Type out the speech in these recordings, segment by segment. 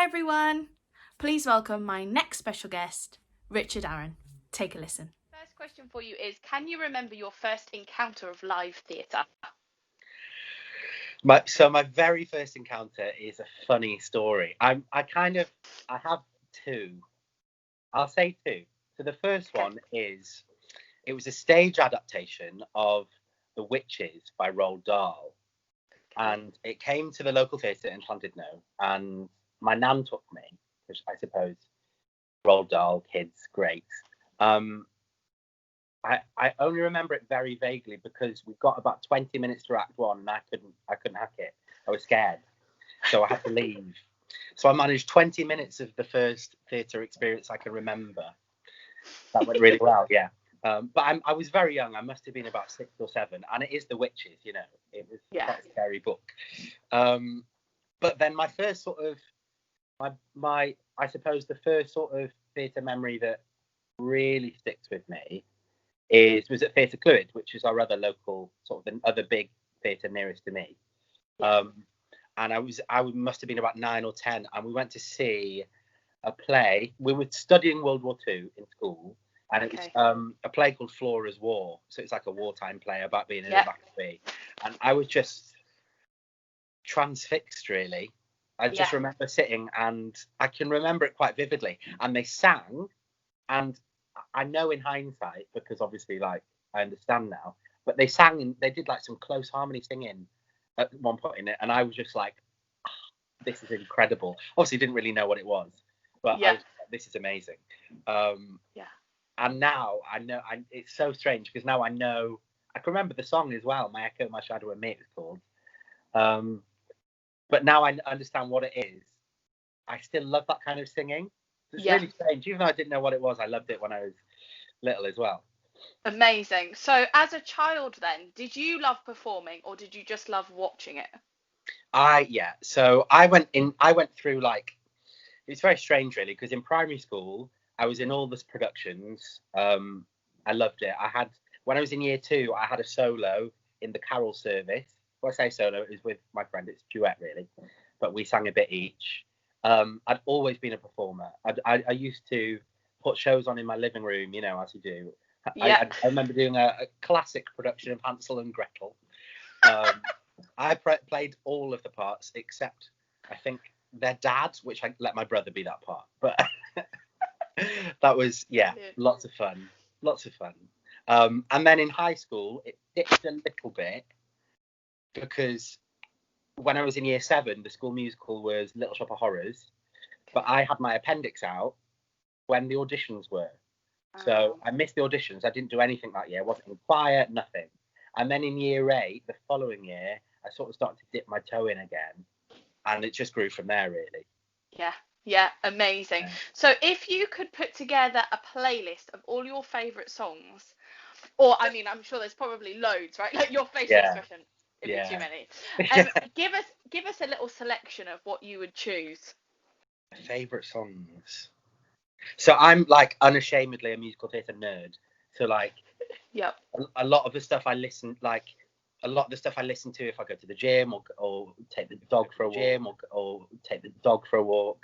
Hi everyone. Please welcome my next special guest, Richard Aaron. Take a listen. First question for you is, can you remember your first encounter of live theatre? My very first encounter is a funny story. I have two. I'll say two. So the first one is, it was a stage adaptation of The Witches by Roald Dahl, and it came to the local theatre in Llandudno, and my nan took me, which I suppose Roald Dahl kids great. I only remember it very vaguely because we got about 20 minutes to Act One and I couldn't hack it. I was scared, so I had to leave. So I managed 20 minutes of the first theatre experience I can remember. That went really well, yeah. But I was very young. I must have been about 6 or 7, and it is The Witches, you know. It was quite a scary book. But then my first sort of I suppose the first sort of theatre memory that really sticks with me was at Theatre Clwyd, which is our other local, sort of the other big theatre nearest to me. And I must have been about 9 or 10, and we went to see a play. We were studying World War II in school, and it was a play called Flora's War. So it's like a wartime play about being in a battery. And I was just transfixed, really. I just remember sitting, and I can remember it quite vividly. And they sang, and I know in hindsight, because obviously, like, I understand now, but they sang and they did like some close harmony singing at one point in it, and I was just like, oh, this is incredible. Obviously didn't really know what it was, but I was like, this is amazing. And now I know, it's so strange because now I know, I can remember the song as well, My Echo, My Shadow and Me, it was called. But now I understand what it is. I still love that kind of singing. It's really strange. Even though I didn't know what it was, I loved it when I was little as well. Amazing. So as a child then, did you love performing or did you just love watching it? So I went through, like, it's very strange really, because in primary school I was in all the productions. I loved it. When I was in year 2, I had a solo in the carol service. When I say solo, it was with my friend. It's duet really, but we sang a bit each. I'd always been a performer. I used to put shows on in my living room, you know, as you do. I remember doing a classic production of Hansel and Gretel. I played all of the parts except, I think, their dad, which I let my brother be that part. But that was, lots of fun. And then in high school, it dipped a little bit because when I was in year 7, the school musical was Little Shop of Horrors, but I had my appendix out when the auditions were. So I missed the auditions. I didn't do anything that year. I wasn't in choir, nothing. And then in year 8, the following year, I sort of started to dip my toe in again. And it just grew from there, really. Yeah, amazing. So if you could put together a playlist of all your favourite songs, or, I mean, I'm sure there's probably loads, right? Like your facial expression. It'd be too many. Give us a little selection of what you would choose. Favourite songs. So I'm, like, unashamedly a musical theatre nerd. So, like, a lot of the stuff I listen to if I go to the gym or take the dog for a walk,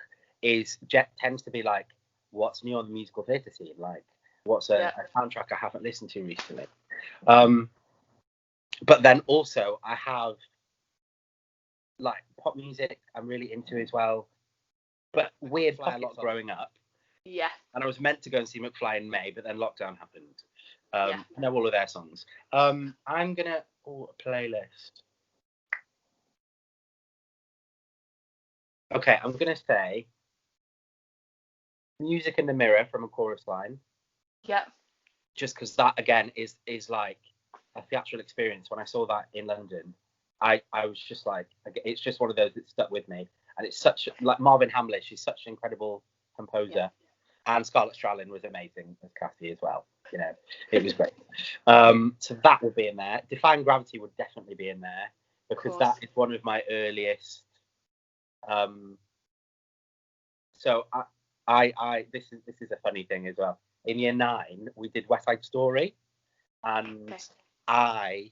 tends to be like, what's new on the musical theatre scene? Like, what's a soundtrack I haven't listened to recently? But then also I have, like, pop music I'm really into as well. But weird pockets growing up. Yeah. And I was meant to go and see McFly in May, but then lockdown happened. I know all of their songs. I'm gonna a playlist. Okay, I'm gonna say Music in the Mirror from A Chorus Line. Yeah. Just because that again is like a theatrical experience. When I saw that in London, I was just like, it's just one of those that stuck with me. And it's such, like, Marvin Hamlish, she's such an incredible composer. And Scarlett Stralin was amazing as Cassie as well. You know, it was great. So that would be in there. Defying Gravity would definitely be in there because that is one of my earliest. So this is a funny thing as well. In year 9, we did West Side Story, and I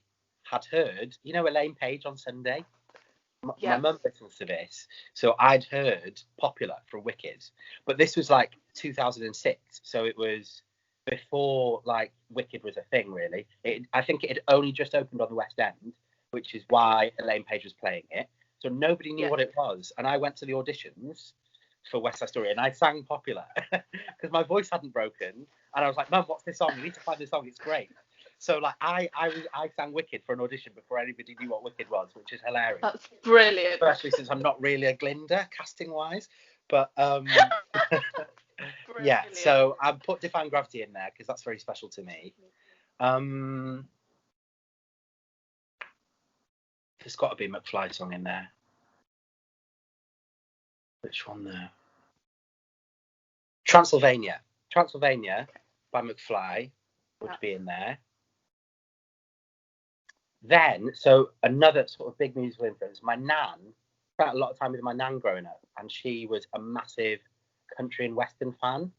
had heard, you know, Elaine Page on Sunday. my mum listens to this, so I'd heard Popular from Wicked, but this was like 2006, so it was before like Wicked was a thing, really. I think it had only just opened on the West End, which is why Elaine Page was playing it. So nobody knew what it was, and I went to the auditions for West Side Story, and I sang Popular because my voice hadn't broken, and I was like, "Mum, what's this song? You need to find this song. It's great." So like I sang Wicked for an audition before anybody knew what Wicked was, which is hilarious. That's brilliant. Especially since I'm not really a Glinda casting wise, but yeah. So I put Define Gravity in there because that's very special to me. There's got to be a McFly song in there. Which one there? Transylvania by McFly would be in there. Then, so another sort of big musical influence, my nan, spent a lot of time with my nan growing up, and she was a massive country and western fan.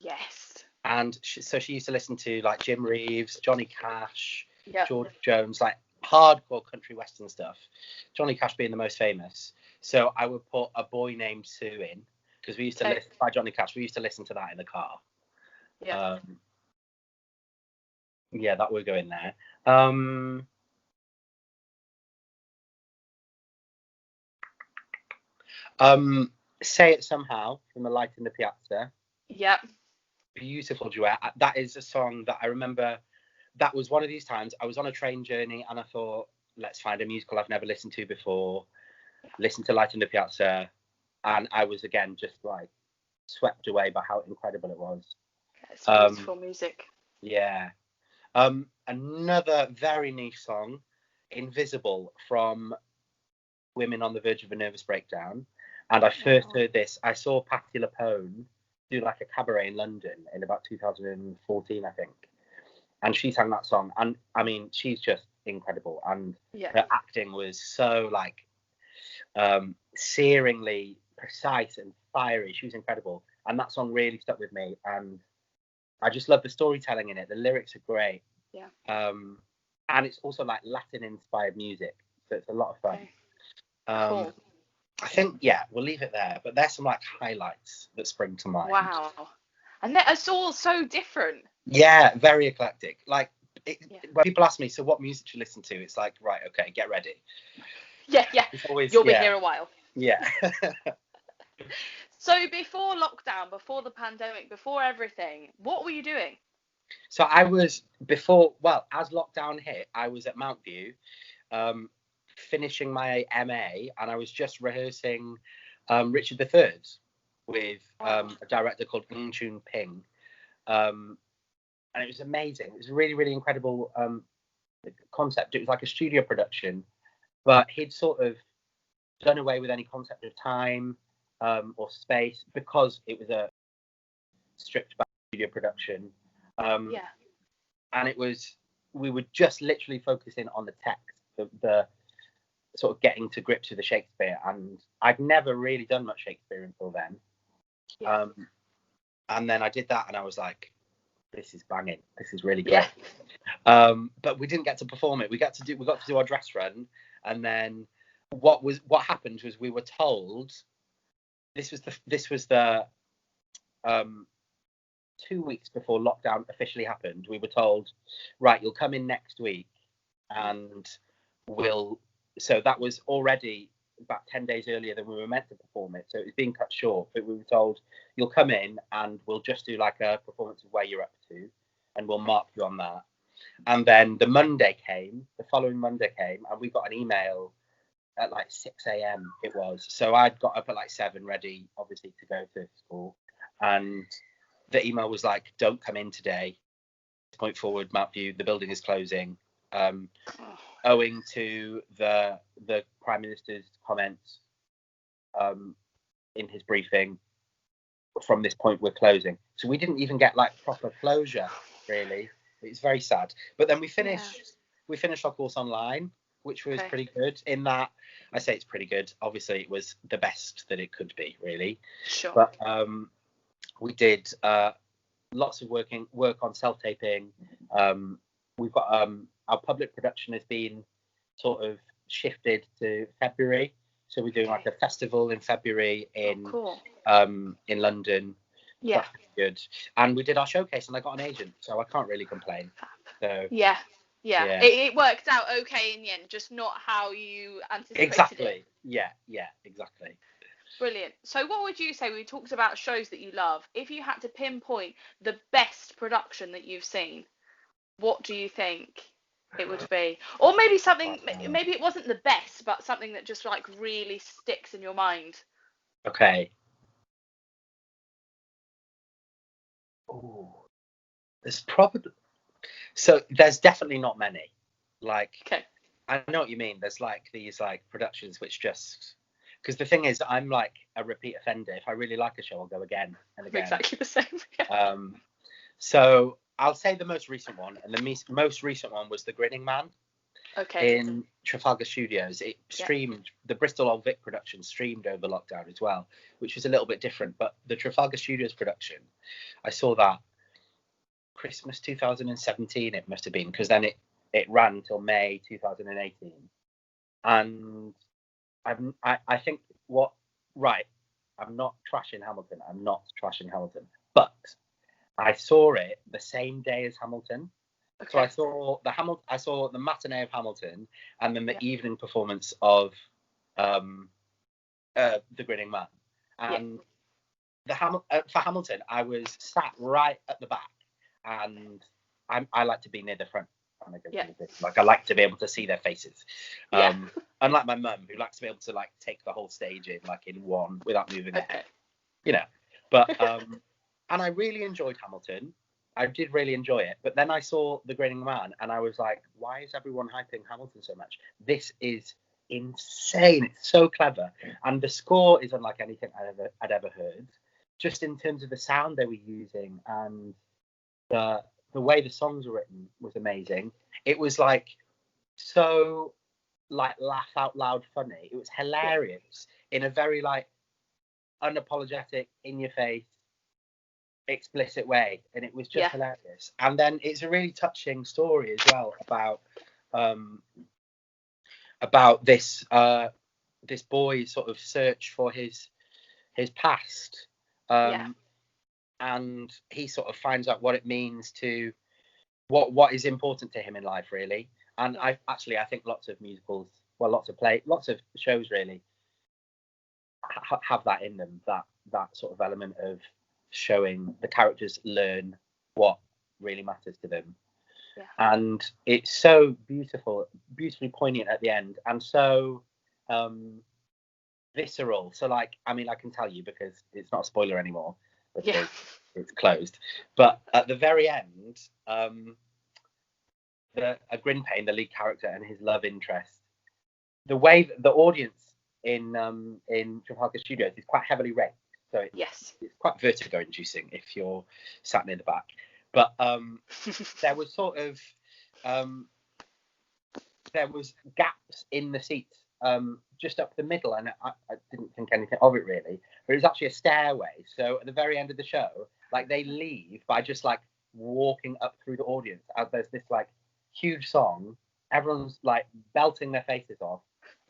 Yes. And so she used to listen to like Jim Reeves, Johnny Cash, George Jones, like hardcore country western stuff. Johnny Cash being the most famous. So I would put A Boy Named Sue in, because we used to listen by Johnny Cash. We used to listen to that in the car. Yeah, that would go in there. Say It Somehow from The Light in the Piazza. Yep. Beautiful duet. That is a song that I remember. That was one of these times I was on a train journey and I thought, let's find a musical I've never listened to before. Listen to Light in the Piazza, and I was again just like swept away by how incredible it was. It's beautiful music. Yeah. Another very niche song, Invisible, from Women on the Verge of a Nervous Breakdown. And I first heard this, I saw Patti LuPone do like a cabaret in London in about 2014, I think. And she sang that song. And I mean, she's just incredible. And her acting was so like searingly precise and fiery. She was incredible. And that song really stuck with me. And I just love the storytelling in it. The lyrics are great. Yeah. And it's also like Latin inspired music. So it's a lot of fun. Cool. I think, we'll leave it there. But there's some like highlights that spring to mind. Wow. And it's all so different. Yeah, very eclectic. Like, when people ask me, so what music do you listen to? It's like, right, okay, get ready. Yeah. You'll be here a while. Yeah. So before lockdown, before the pandemic, before everything, what were you doing? So I was as lockdown hit, I was at Mount View, finishing my MA, and I was just rehearsing Richard III with a director called Ng Chun Ping. And it was amazing. It was a really, really incredible concept. It was like a studio production, but he'd sort of done away with any concept of time or space because it was a stripped back studio production. And we were just literally focusing on the text, the sort of getting to grips with the Shakespeare. And I'd never really done much Shakespeare until then. And then I did that and I was like, this is banging. This is really great. But we didn't get to perform it. We got to do our dress run. And then what happened was we were told this was the 2 weeks before lockdown officially happened. We were told, right, you'll come in next week and so that was already about 10 days earlier than we were meant to perform it. So it was being cut short, but we were told you'll come in and we'll just do like a performance of where you're up to and we'll mark you on that. And then the following Monday came and we got an email at like 6 a.m. it was. So I'd got up at like 7 ready, obviously, to go to school. And the email was like, don't come in today. Point forward, Mount View, the building is closing. Owing to the Prime Minister's comments in his briefing, from this point we're closing. So we didn't even get like proper closure, really. It's very sad. But then we finished our course online, which was pretty good. In that, I say it's pretty good. Obviously, it was the best that it could be, really. Sure. But we did lots of work on self-taping. We've got our public production has been sort of shifted to February So we're doing like a festival in February Cool. In London. Yeah. That's good. And we did our showcase, and I got an agent, so I can't really complain. So Yeah. yeah. It worked out okay in the end, just not how you anticipated Exactly. it. Yeah, exactly. Brilliant. So what would you say, we talked about shows that you love, if you had to pinpoint the best production that you've seen, what do you think it would be? Or maybe something, maybe it wasn't the best, but something that just like really sticks in your mind. Okay. Oh, there's probably, so there's definitely not many. Like, Okay. I know what you mean. There's like these like productions which just, because the thing is, I'm like a repeat offender. If I really like a show, I'll go again and I'm again. exactly the same. Yeah. So I'll say the most recent one, and the most recent one was The Grinning Man Okay. in Trafalgar Studios. It streamed, the Bristol Old Vic production streamed over lockdown as well, which was a little bit different. But the Trafalgar Studios production, I saw that Christmas 2017, it must have been, because then it ran till May 2018. And I think I'm not trashing Hamilton. I'm not trashing Hamilton. But I saw it the same day as Hamilton. Okay. So I saw the matinee of Hamilton, and then the evening performance of The Grinning Man. And for Hamilton, I was sat right at the back, and I like to be near the front. Like, I like to be able to see their faces. Unlike my mum, who likes to be able to like take the whole stage in like in one without moving her head. You know. But and I really enjoyed Hamilton. I did really enjoy it. But then I saw The Grinning Man, and I was like, why is everyone hyping Hamilton so much? This is insane. It's so clever. And the score is unlike anything I'd ever heard. Just in terms of the sound they were using, and the way the songs were written was amazing. It was like so like laugh out loud funny. It was hilarious in a very like unapologetic, in your face, explicit way, and it was just hilarious. And then it's a really touching story as well about this boy's sort of search for his past. And he sort of finds out what it means to what is important to him in life, really. And I think lots of musicals, lots of shows really have that in them, that sort of element of showing the characters learn what really matters to them. And it's so beautifully poignant at the end, and so visceral. So like, I mean, I can tell you because it's not a spoiler anymore, because it's closed. But at the very end, Grinpain, the lead character, and his love interest, the way that the audience in Trafalgar Studios is quite heavily ranked, so it's quite vertigo inducing if you're sat near the back. But there was sort of there was gaps in the seats just up the middle, and I didn't think anything of it really, but it was actually a stairway. So at the very end of the show, like, they leave by just like walking up through the audience as there's this like huge song, everyone's like belting their faces off,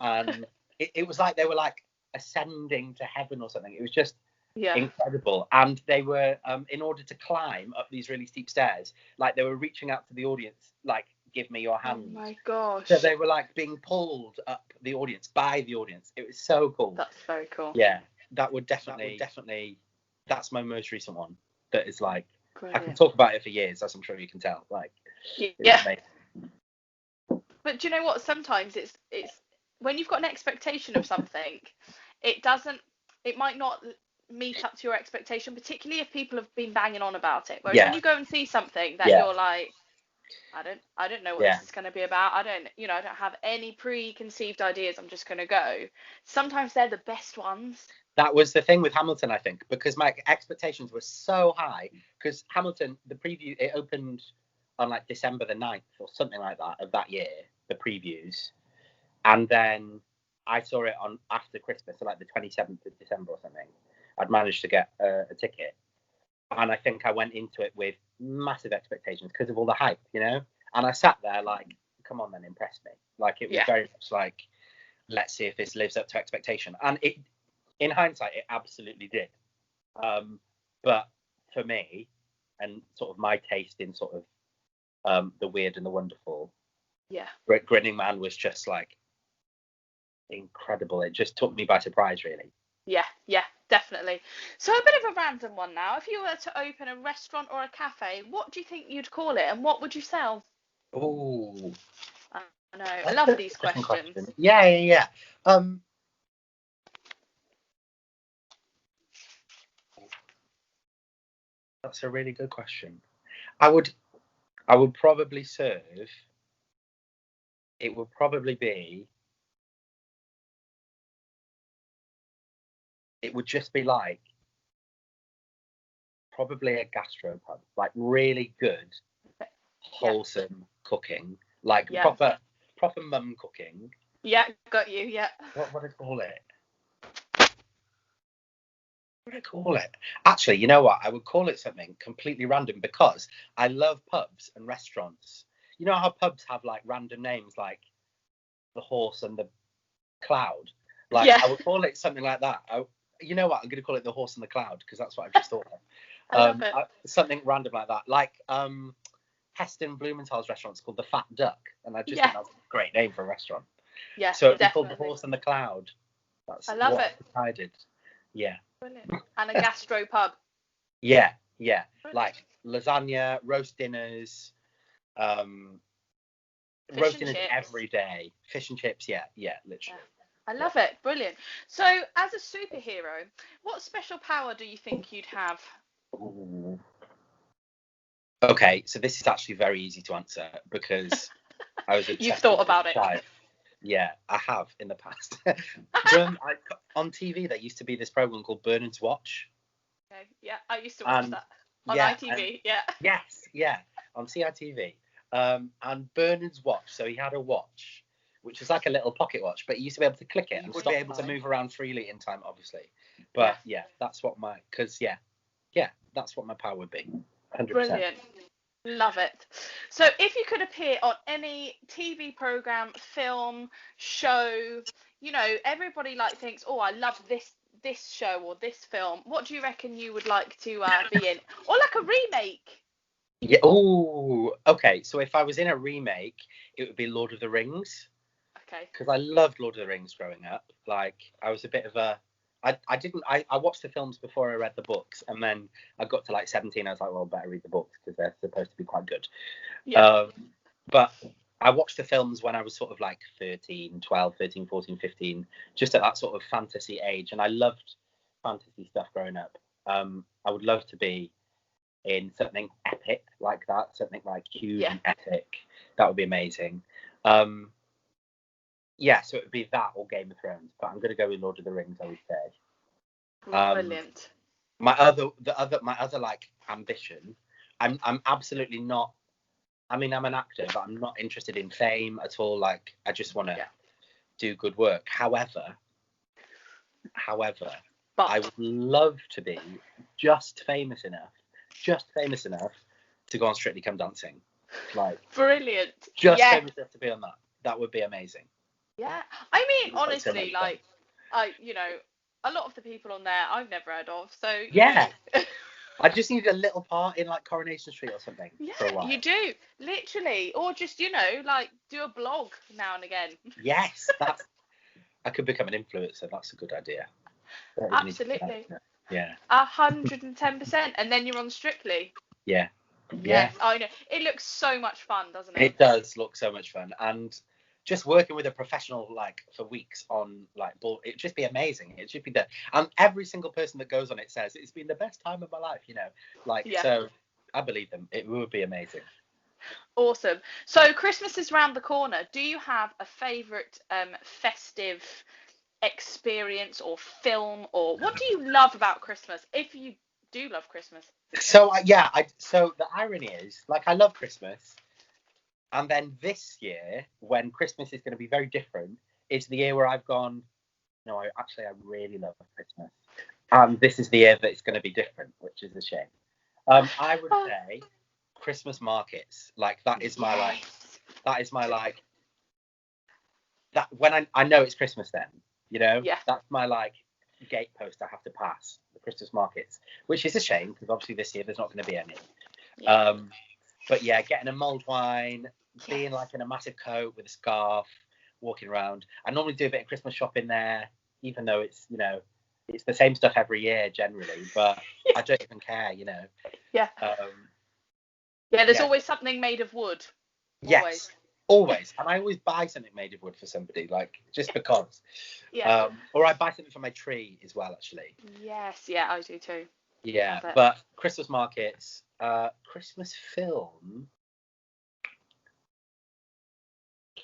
and it was like they were like ascending to heaven or something. It was just incredible. And they were in order to climb up these really steep stairs, like they were reaching out to the audience like, give me your hand. Oh my gosh. So they were like being pulled up the audience by the audience. It was so cool. That's very cool. Yeah, that would definitely that's my most recent one. That is like, brilliant. I can talk about it for years, as I'm sure you can tell. Like, amazing. But do you know what? Sometimes it's when you've got an expectation of something, it might not meet up to your expectation, particularly if people have been banging on about it. Whereas when you go and see something that you're like, I don't know what this is going to be about. I don't have any preconceived ideas. I'm just going to go. Sometimes they're the best ones. That was the thing with Hamilton, I think, because my expectations were so high. Because Hamilton, the preview, it opened on like December the 9th or something like that of that year, the previews. And then I saw it on after Christmas, so like the 27th of December or something. I'd managed to get a ticket. And I think I went into it with massive expectations because of all the hype, you know? And I sat there like, come on then, impress me. Like, it was very much like, let's see if this lives up to expectation. And it, in hindsight, it absolutely did. But for me, and sort of my taste in sort of the weird and the wonderful, Grinning Man was just like incredible. It just took me by surprise, really. Yeah, definitely. So a bit of a random one now. If you were to open a restaurant or a cafe, what do you think you'd call it, and what would you sell? Oh, I know. I love these questions. Yeah. That's a really good question. I would probably serve. It would probably be. It would just be like probably a gastropub, like really good, wholesome cooking, like proper mum cooking. Yeah, got you. Yeah. What would I call it? What would I call it? Actually, you know what? I would call it something completely random because I love pubs and restaurants. You know how pubs have like random names, like the Horse and the Cloud. Like I would call it something like that. You know what? I'm going to call it the Horse and the Cloud because that's what I've just thought of. I love it. Something random like that. Like Heston Blumenthal's restaurant's called the Fat Duck, and I just think that's a great name for a restaurant. Yeah, so it'd be called the Horse and the Cloud. That's I love what it. I decided. Yeah. Brilliant. And a gastropub. Yeah. Brilliant. Like lasagna, roast dinners, roast dinners every day, fish and chips. Yeah, literally. I love it. Brilliant. So, as a superhero, what special power do you think you'd have? Ooh. Okay, so this is actually very easy to answer because I was obsessed. You've thought about it. Yeah, I have in the past. On TV, there used to be this program called Bernard's Watch. Okay, yeah, I used to watch that on ITV. Yes, on CITV. And Bernard's watch. So he had a watch, which was like a little pocket watch, but you used to be able to click it and be able to move around freely in time, obviously. But that's what that's what my power would be. 100%. Brilliant. Love it. So if you could appear on any TV program, film, show, you know, everybody like thinks, oh, I love this show or this film. What do you reckon you would like to be in? Or like a remake? Yeah. Oh, okay. So if I was in a remake, it would be Lord of the Rings. Okay. Because I loved Lord of the Rings growing up. Like I was a bit of a. I watched the films before I read the books, and then I got to like 17. I was like, well, better read the books because they're supposed to be quite good. Yeah. But I watched the films when I was sort of like 13, 12, 13, 14, 15, just at that sort of fantasy age, and I loved fantasy stuff growing up. I would love to be in something epic like that, something like huge and epic. That would be amazing. So it would be that or Game of Thrones, but I'm going to go with Lord of the Rings, I would say. Brilliant. My other like ambition, I'm absolutely not. I mean, I'm an actor, but I'm not interested in fame at all. Like, I just want to do good work. However, I would love to be just famous enough to go on Strictly Come Dancing. Like, brilliant. Just famous enough to be on that. That would be amazing. Yeah, I mean, honestly, like, you know, a lot of the people on there I've never heard of. So you know. I just need a little part in like Coronation Street or something. Yeah, for a while. you do, literally, or just like do a blog now and again. Yes, I could become an influencer. That's a good idea. Absolutely. Yeah. 110%, and then you're on Strictly. Yeah. Yes, I know. It looks so much fun, doesn't it? It does look so much fun, and just working with a professional like for weeks on like ball, it'd just be amazing. It should be there, and every single person that goes on it says it's been the best time of my life. You know, so I believe them. It would be amazing. Awesome. So Christmas is round the corner. Do you have a favourite festive experience or film, or what do you love about Christmas, if you do love Christmas? So so the irony is, like, I love Christmas, and then this year, when Christmas is going to be very different, is the year where I've gone, no, I really love Christmas, and this is the year that it's going to be different, which is a shame. I would say Christmas markets, like that is my like that when I know it's Christmas then, you know, Yeah. that's my like gatepost I have to pass, the Christmas markets, which is a shame because obviously this year there's not going to be any. Yeah. But yeah, getting a mulled wine, being Yes. like in a massive coat with a scarf, walking around. I normally do a bit of Christmas shopping there, even though it's, you know, it's the same stuff every year generally, but I don't even care, you know. Yeah. Um, Yeah, there's yeah, always something made of wood. Always. yes, always. And I always buy something made of wood for somebody, like just because. Yeah. Or I buy something for my tree as well, actually. Yes, yeah, I do too. Yeah, Love it. but Christmas markets, Christmas film.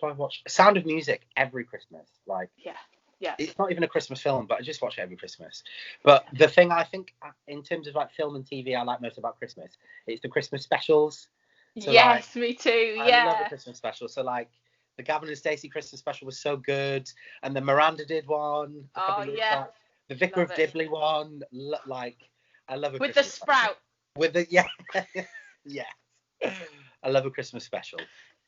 Do I watch Sound of Music every Christmas? Like, Yeah. Yeah. it's not even a Christmas film, but I just watch it every Christmas. But the thing I think, in terms of like film and TV, I like most about Christmas, it's the Christmas specials. So like, Yes, me too. I love a Yeah. Christmas special. So like, the Gavin and Stacey Christmas special was so good, and the Miranda did one a couple Oh, of years yeah. back. The Vicar Love of it. Dibley one, like, I love a With the Christmas special. sprout. With the yeah, yeah, I love a Christmas special.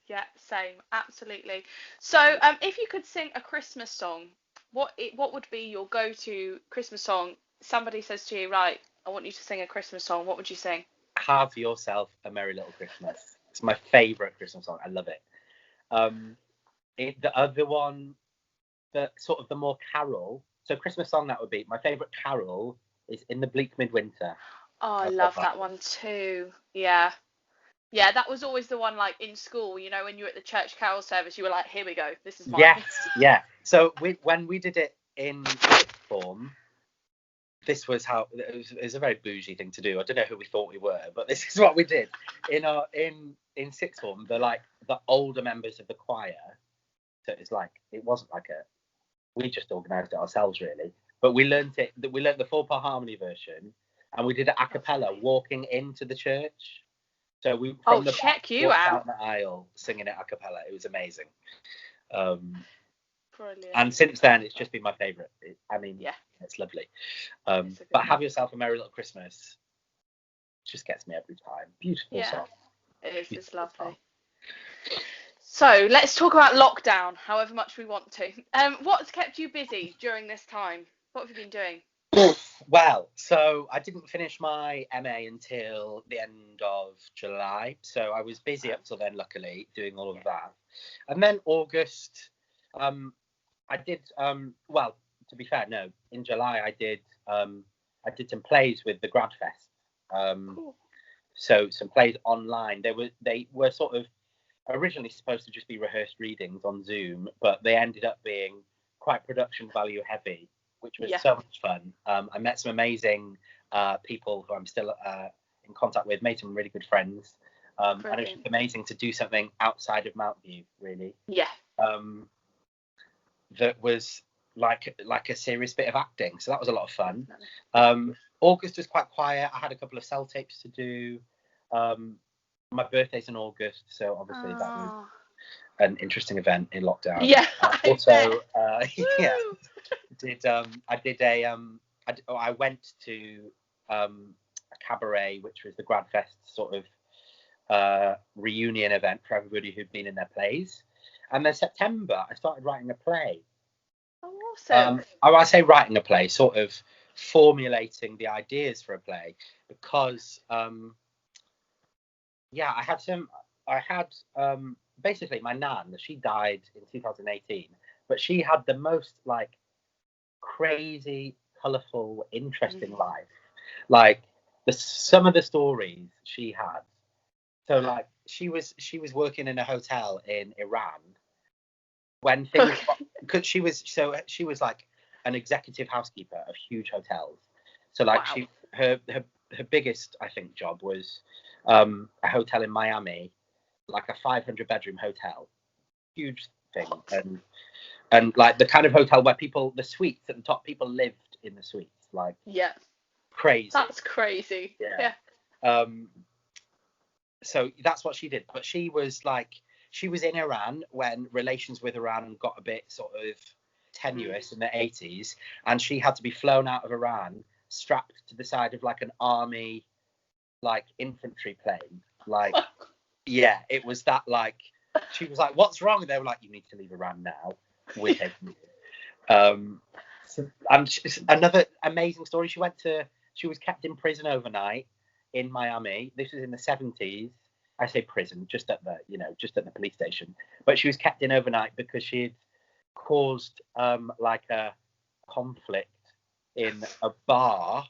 Yeah, same. Absolutely. So, if you could sing a Christmas song, what would be your go-to Christmas song? Somebody says to you, right, I want you to sing a Christmas song. What would you sing? Have Yourself a Merry Little Christmas. It's my favourite Christmas song. I love it. The other one, the sort of the more carol. So Christmas song that would be my favourite carol is In the Bleak Midwinter. Oh, I I love love that that one too. Yeah. Yeah, that was always the one like in school, you know, when you were at the church carol service, you were like, here we go, this is mine. Yes, yeah. So when we did it in sixth form, this was how it was a very bougie thing to do. I don't know who we thought we were, but this is what we did in sixth form. The older members of the choir. So it's like it wasn't like a we just organised it ourselves really. But we learned the 4-part harmony version, and we did it a cappella walking into the church. So we Oh, from the back check you walked out. down the aisle singing it a cappella. It was amazing. Brilliant. And since then, it's just been my favourite. I mean, Yeah, it's lovely. it's a good But one. Have Yourself a Merry Little Christmas just gets me every time. Beautiful Yeah, song. it is. It's Beautiful lovely. song. So let's talk about lockdown, however much we want to. What's kept you busy during this time? What have you been doing? Well, so I didn't finish my MA until the end of July, so I was busy up till then, luckily, doing all of that. And then August, I did well, to be fair, no, in July I did some plays with the Grad Fest. Cool. So some plays online. They were sort of originally supposed to just be rehearsed readings on Zoom, but they ended up being quite production value heavy, which was Yeah. so much fun. I met some amazing people who I'm still in contact with, made some really good friends. And it was Brilliant. just amazing to do something outside of Mount View, really. Yeah. That was like a serious bit of acting. So that was a lot of fun. Definitely. August was quite quiet. I had a couple of cell tapes to do. My birthday's in August, so obviously that was an interesting event in lockdown. Yeah. Also, yeah, I went to a cabaret, which was the Grad Fest sort of reunion event for everybody who'd been in their plays. And then September, I started writing a play. Awesome. I say writing a play, sort of formulating the ideas for a play, because yeah, I had basically my nan, she died in 2018, but she had the most like crazy, colourful, interesting life. Like some of the stories she had. So like she was working in a hotel in Iran when things because she was like an executive housekeeper of huge hotels. So like Wow. her biggest I think job was a hotel in Miami, like a 500 bedroom hotel, huge thing, and like the kind of hotel where the suites at the top, people lived in the suites, like Yeah. crazy. That's crazy. Yeah. So that's what she did, but she was in Iran when relations with Iran got a bit sort of tenuous in the 80s, and she had to be flown out of Iran, strapped to the side of like an army like infantry plane. Like yeah, it was that like she was like, what's wrong? And they were like, you need to leave Iran now. we're taking you. And another amazing story. She was kept in prison overnight in Miami. This was in the 70s. I say prison, just at the police station. But she was kept in overnight because she'd caused like a conflict in a bar.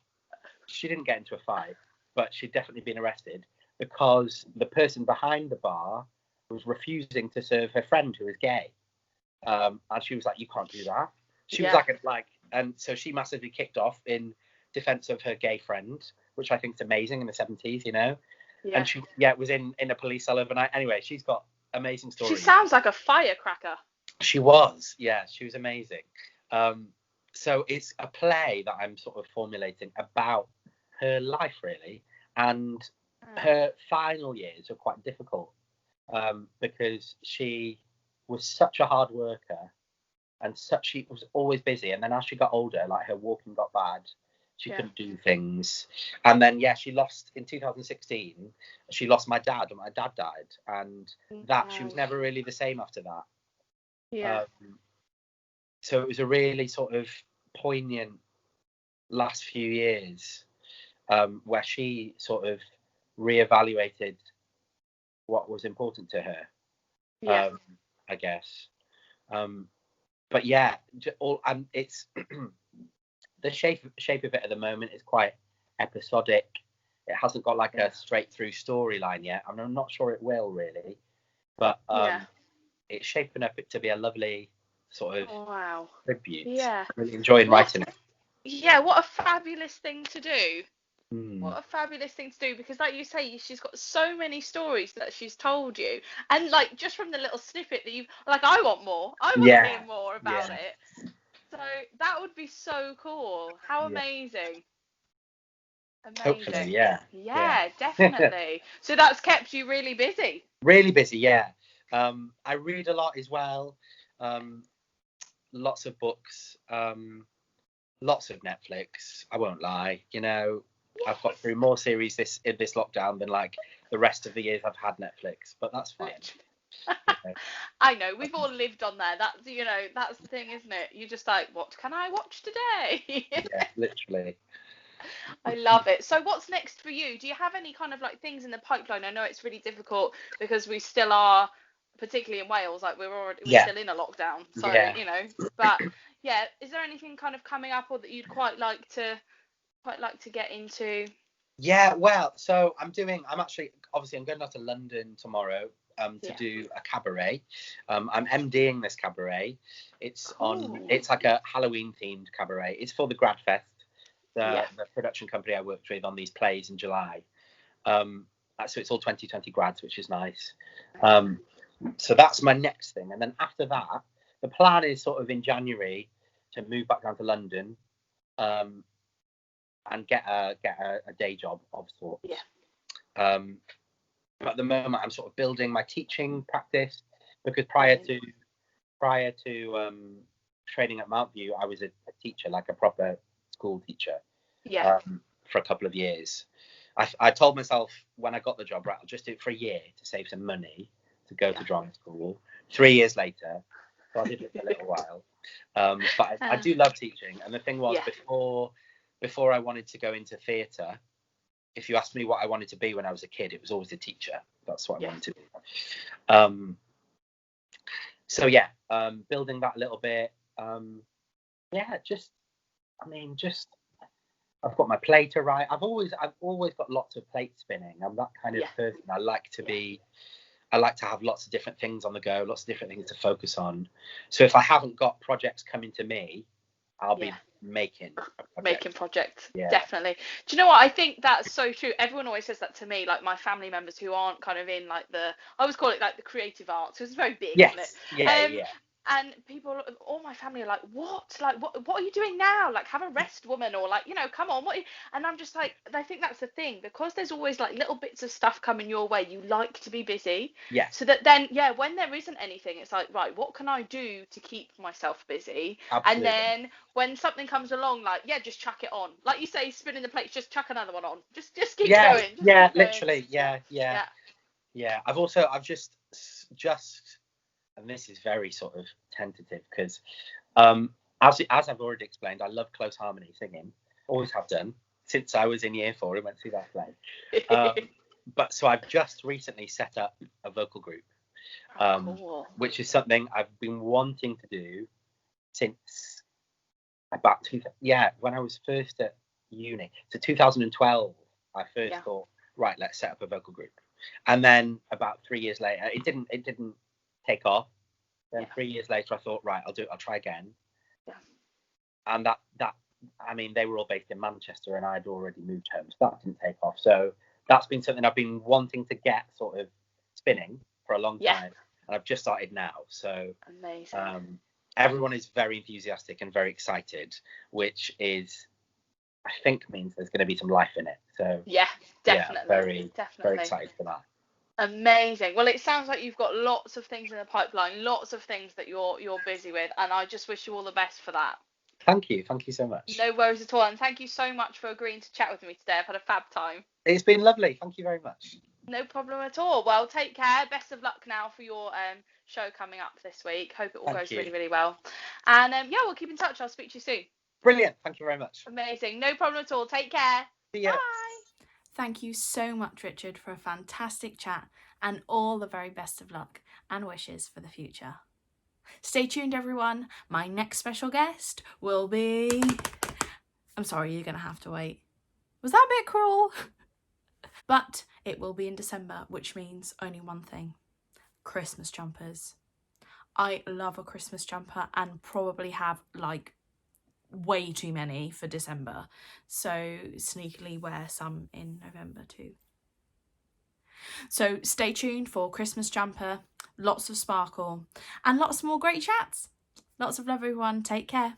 She didn't get into a fight, but she'd definitely been arrested because the person behind the bar was refusing to serve her friend who was gay. And she was like, "You can't do that." She was and so she massively kicked off in defense of her gay friend, which I think is amazing in the 70s, Yeah. And she was in a police cell overnight. Anyway, she's got amazing stories. She sounds like a firecracker. She was amazing. So it's a play that I'm sort of formulating about her life, really, and her final years are quite difficult because she was such a hard worker and she was always busy. And then as she got older, like her walking got bad, she couldn't do things. And then she lost in 2016. She lost my dad, and my dad died, and she was never really the same after that. Yeah. So it was a really sort of poignant last few years where she sort of reevaluated what was important to her. I guess. But it's the shape of it at the moment is quite episodic. It hasn't got like a straight through storyline yet, and I'm not sure it will really. But it's shaping up to be a lovely sort of tribute. Yeah. I'm really enjoying writing it. Yeah, what a fabulous thing to do. What a fabulous thing to do, because like you say, she's got so many stories that she's told you, and like just from the little snippet that you've I want more. I want to hear more about it. So that would be so cool. How amazing. Hopefully, yeah, definitely. So that's kept you really busy. Really busy, yeah. I read a lot as well. Lots of books, lots of Netflix. I won't lie, I've got through more series this lockdown than like the rest of the years I've had Netflix, but that's fine. I know, we've all lived on there. That's that's the thing, isn't it? You're just like, what can I watch today? Yeah, literally. I love it. So what's next for you? Do you have any kind of like things in the pipeline? I know it's really difficult because we still are, particularly in Wales, like we're still in a lockdown. So but is there anything kind of coming up, or that you'd quite like to get into? Yeah, well, so I'm going out to London tomorrow to do a cabaret. I'm MDing this cabaret. It's it's like a Halloween themed cabaret. It's for the Grad Fest, the production company I worked with on these plays in July. So it's all 2020 grads, which is nice. So that's my next thing. And then after that, the plan is sort of in January to move back down to London and get a day job of sorts. But at the moment, I'm sort of building my teaching practice, because prior to training at Mount View, I was a teacher, like a proper school teacher, for a couple of years. I told myself when I got the job, right, I'll just do it for a year to save some money to go to drama school. 3 years later, so I did it for a little while. But I do love teaching, and the thing was, before I wanted to go into theatre, if you asked me what I wanted to be when I was a kid, it was always a teacher. That's what I wanted to be. So building that a little bit. I've got my play to write. I've always got lots of plates spinning. I'm that kind of person. I like to be. I like to have lots of different things on the go, lots of different things to focus on. So if I haven't got projects coming to me, I'll be making projects. Definitely. Do you know what? I think that's so true. Everyone always says that to me, like my family members who aren't kind of in like I always call it like the creative arts. It's very big, isn't it? And people, all my family are like, what are you doing now? Like, have a rest, woman, or like, come on, and I'm just like, I think that's the thing, because there's always like little bits of stuff coming your way. You like to be busy, so that then when there isn't anything, it's like, right, what can I do to keep myself busy? Absolutely. And then when something comes along, like, just chuck it on, like you say, spinning the plates, just chuck another one on, just keep going. Literally. I've just and this is very sort of tentative because, as I've already explained, I love close harmony singing. Always have done since I was in year 4 and went to see that play. But so I've just recently set up a vocal group, Cool. which is something I've been wanting to do since about when I was first at uni. So 2012, I first thought, right, let's set up a vocal group. And then about 3 years later, it didn't take off. Then 3 years later, I thought, right, I'll try again. Yeah. And that I mean, they were all based in Manchester, and I'd already moved home, so that didn't take off. So that's been something I've been wanting to get sort of spinning for a long time, and I've just started now. So amazing. Everyone is very enthusiastic and very excited, which is, I think, means there's going to be some life in it. So definitely. Very excited for that. Amazing. Well, it sounds like you've got lots of things in the pipeline, lots of things that you're busy with, and I just wish you all the best for that. Thank you so much. No worries at all, and thank you so much for agreeing to chat with me today. I've had a fab time. It's been lovely. Thank you very much. No problem at all. Well, take care. Best of luck now for your show coming up this week. Hope it all goes really, really well. And we'll keep in touch. I'll speak to you soon. Brilliant. Thank you very much. Amazing. No problem at all. Take care. See ya. Bye. Thank you so much, Richard, for a fantastic chat, and all the very best of luck and wishes for the future. Stay tuned, everyone. My next special guest will be... I'm sorry, you're going to have to wait. Was that a bit cruel? But it will be in December, which means only one thing: Christmas jumpers. I love a Christmas jumper and probably have like way too many for December, so sneakily wear some in November too. So stay tuned for Christmas jumper, lots of sparkle, and lots more great chats. Lots of love, everyone. Take care.